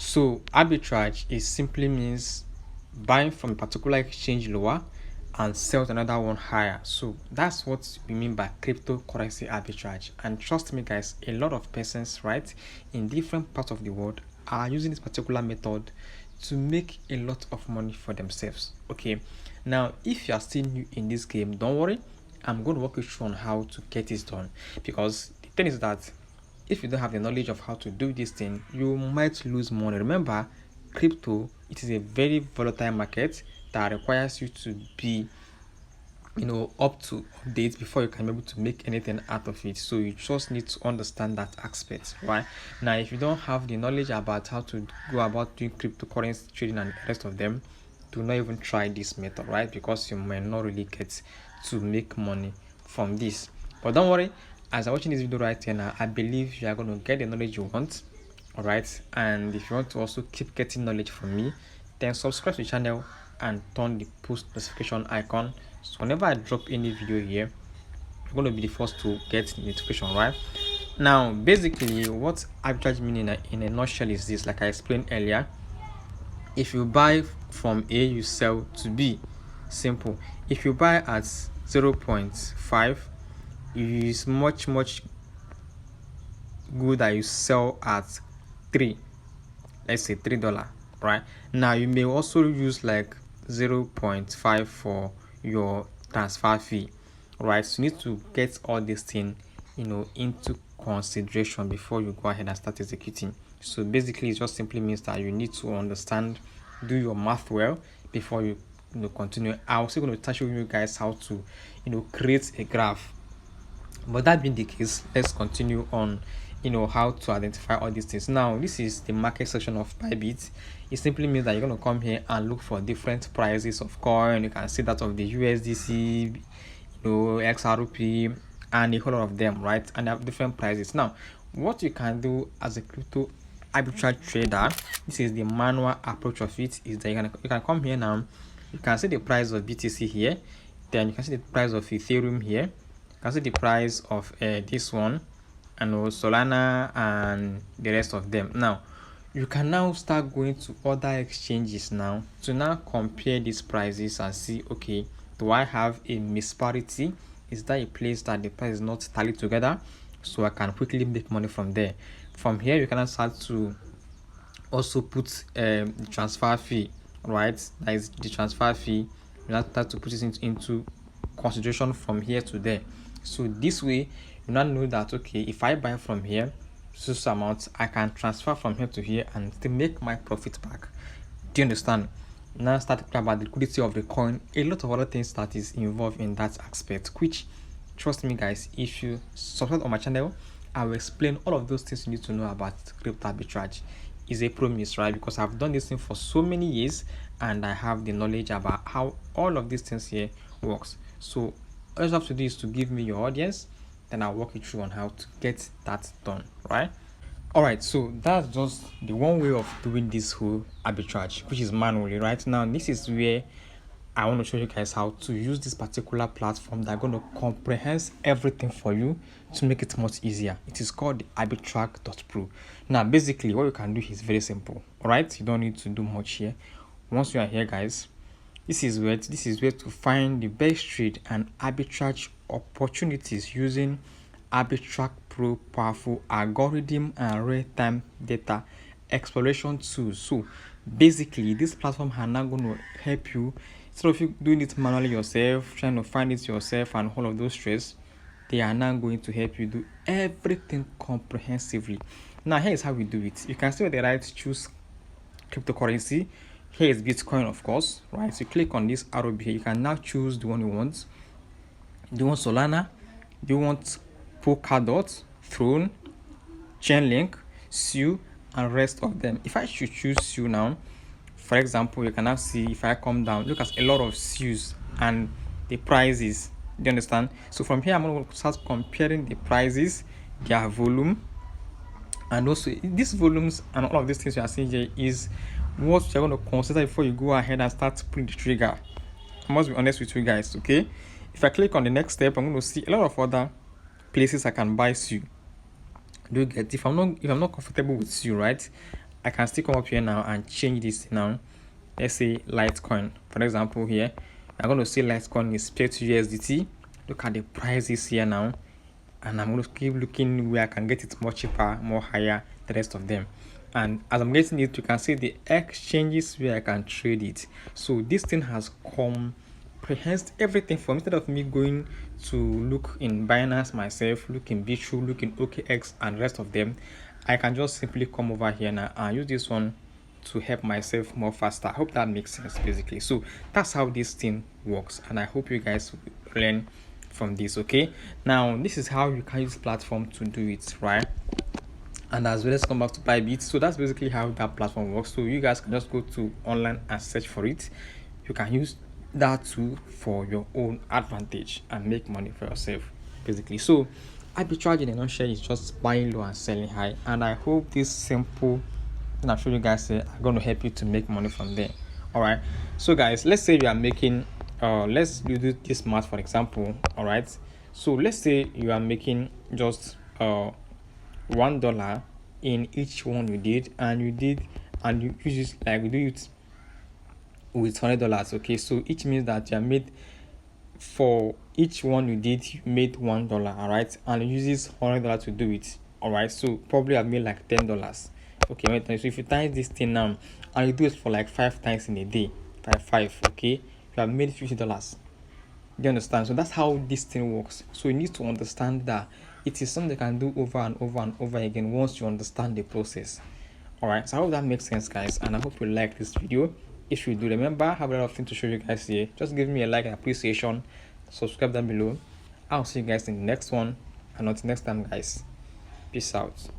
So arbitrage is simply means buying from a particular exchange lower and sell to another one higher. So that's what we mean by cryptocurrency arbitrage. And trust me guys, a lot of persons, right, in different parts of the world are using this particular method to make a lot of money for themselves. Okay, now if you are still new in this game, don't worry, I'm going to walk you through on how to get this done, because the thing is that if you don't have the knowledge of how to do this thing, you might lose money. Remember, crypto, it is a very volatile market that requires you to be up to date before you can be able to make anything out of it. So you just need to understand that aspect, right? Now if you don't have the knowledge about how to go about doing cryptocurrency trading and the rest of them, do not even try this method, right? Because you might not really get to make money from this. But don't worry, as I'm watching this video right here now, I believe you are going to get the knowledge you want. All right, and if you want to also keep getting knowledge from me, then subscribe to the channel and turn the post notification icon, so whenever I drop any video here, you're going to be the first to get the notification. Right now, basically what arbitrage meaning in a nutshell is this, like I explained earlier. If you buy from A, you sell to B. Simple. If you buy at 0.5, it is much good that you sell at 3, let's say $3, right? Now you may also use like 0.5 for your transfer fee, right? So you need to get all these things into consideration before you go ahead and start executing. So basically it just simply means that you need to understand, do your math well before you continue. I'm also going to touch with you guys how to create a graph. But that being the case, let's continue on how to identify all these things. Now this is the market section of Bybit. It simply means that you're going to come here and look for different prices of coin. You can see that of the USDC, XRP, and a whole lot of them, right? And they have different prices. Now what you can do as a crypto arbitrage trader, this is the manual approach of it, is that you can come here now. You can see the price of BTC here, then you can see the price of Ethereum here, you can see the price of this one, and Solana, and the rest of them. Now you can now start going to other exchanges now to now compare these prices and see, okay, do I have a disparity? Is that a place that the price is not tallied together, so I can quickly make money from there? From here you can start to also put the transfer fee, right? That is the transfer fee. You now start to put it into consideration from here to there. So this way you now know that, okay, if I buy from here this amount, I can transfer from here to here and still make my profit back. Do you understand? Now start talking about the liquidity of the coin, a lot of other things that is involved in that aspect, which, trust me guys, if you subscribe on my channel, I will explain all of those things you need to know about crypto arbitrage. Is a promise, right? Because I've done this thing for so many years and I have the knowledge about how all of these things here works. So all you have to do is to give me your audience, then I'll walk you through on how to get that done, right? All right, so that's just the one way of doing this whole arbitrage, which is manually. Right now, this is where I want to show you guys how to use this particular platform that's going to comprehend everything for you to make it much easier. It is called the arbitrage.pro. Now basically what you can do is very simple. All right, you don't need to do much here. Once you are here guys, this is where to find the best trade and arbitrage opportunities using Arbitrage Pro powerful algorithm and real-time data exploration tools. So basically this platform is now going to help you, instead of you doing it manually yourself, trying to find it yourself and all of those stress, they are now going to help you do everything comprehensively. Now here is how we do it. You can see on the right, choose cryptocurrency. Here is Bitcoin, of course, right? So you click on this arrow here, you can now choose the one you want. Do you want Solana? Do you want Polkadot, Throne, Chainlink, SU, and rest of them? If I should choose SU now, for example, you can now see, if I come down, look at a lot of SUs and the prices. Do you understand? So from here I'm going to start comparing the prices, their volume, and also these volumes and all of these things you are seeing here is what you're going to consider before you go ahead and start putting the trigger. I must be honest with you guys, okay? If I click on the next step, I'm going to see a lot of other places I can buy SU. Do you get? If I'm not comfortable with SU, right, I can still come up here now and change this now. Let's say Litecoin, for example. Here I'm going to say Litecoin is peer to USDT. Look at the prices here now, and I'm going to keep looking where I can get it more cheaper, more higher, the rest of them. And as I'm getting it, you can see the exchanges where I can trade it. So this thing has comprehensed everything for me. Instead of me going to look in Binance myself, look in Bitrue, look in OKX and rest of them, I can just simply come over here now and use this one to help myself more faster. I hope that makes sense basically. So that's how this thing works, and I hope you guys learn from this. Okay, now this is how you can use platform to do it, right? And as well, let's come back to Bybit. So that's basically how that platform works. So you guys can just go to online and search for it. You can use that tool for your own advantage and make money for yourself basically. So arbitrage in a nutshell is just buying low and selling high, and I hope this simple thing I've showed you guys are going to help you to make money from there. All right, so guys, let's say you are making let's do this math for example. All right, so let's say you are making just $1 in each one you did, and you use it like we do it with $100. Okay, so each means that you have made, for each one you did, you made $1. All right, and you use $100 to do it. All right, so probably I've made like $10. Okay, wait, so if you times this thing now and you do it for like 5 times in a day, five, okay, you have made $50. Do you understand? So that's how this thing works. So you need to understand that it is something you can do over and over and over again once you understand the process. All right, so I hope that makes sense, guys, and I hope you like this video. If you do, remember, I have a lot of things to show you guys here. Just give me a like and appreciation, subscribe down below. I'll see you guys in the next one, and until next time, guys, peace out.